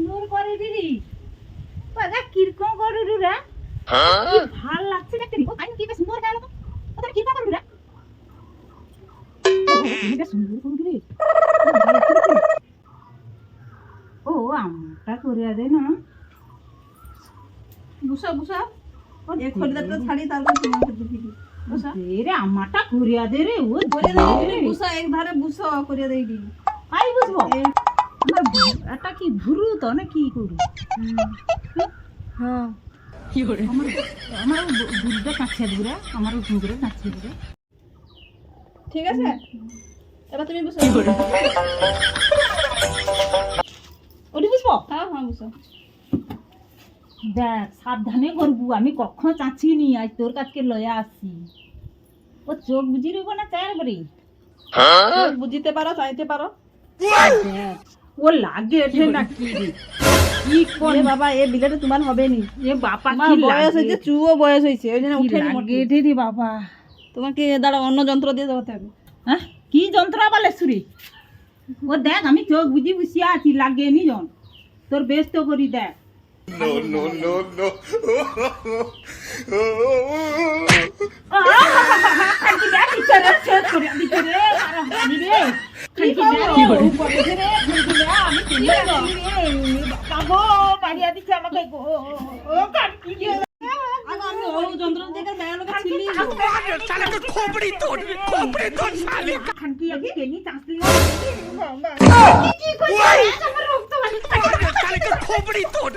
সুন্দর করে দিদি বাজা কিরকম করু রে ভাল লাগছে দেখতে ও আই কি বেশ সুন্দর গেল তো তোর কিরকম করু রে তুমি বেশ সুন্দর করু রে ও আমটা করে দে না বুসা বুসা এ খরিদারটা ছাড়ি তারপর তোমাকে দিবি বুসা রে আমাটা করে দে রে ও করে দে বুসা এক ধারে বুসা করে দেই দি আই বুঝবো আমার এটা কি ভুরু তো না কি করু হ্যাঁ কি করে আমার বুড়িটা কাছে দিরা আমার ঘুরে কাছে দিরা ঠিক আছে এবার তুমি বুসা ওটি বুঝবো হ্যাঁ হ্যাঁ বুসা দেখ সাবধানে করবো আমি কখনো চাচ্ছি নি আজ তোর কাছে লয়া আসছি ও চোখ বুঝি রইব না চার বারে বুঝিতে পারো চাইতে পারো দেখ ও লাগে এঠে না কি রে কি কোন এ বাবা এ বিলেটে তোমার হবে নি এ বাপা তোমার কি বয়স হয়েছে চুও বয়স হয়েছে ওই জন্য উঠে লাগে এঠে রে বাবা তোমাকে দাঁড়া অন্য যন্ত্র দিয়ে দেওয়াতে হবে হ্যাঁ কি যন্ত্র বলে সুরি ও দেখ আমি চোখ বুঝি বুঝিয়া আছি লাগে নি জন তোর ব্যস্ত করি দেখ no, no, no. খানকি দেখ ইচ্ছারে শেষ করে দিতে রে আর হানি রে খানকি দেখ কি করে রে খানকি দেখ আমি কি রে বাবা মারিয়া দিছে আমাকে গো ও খানকি রে আগে আমি ওই যন্ত্র দেখে বেয়ালোকে ছিলি साले तो खोपड़ी तोड़ साले খানকি আমি কেনি চাসলি साले तो खोपड़ी तोड़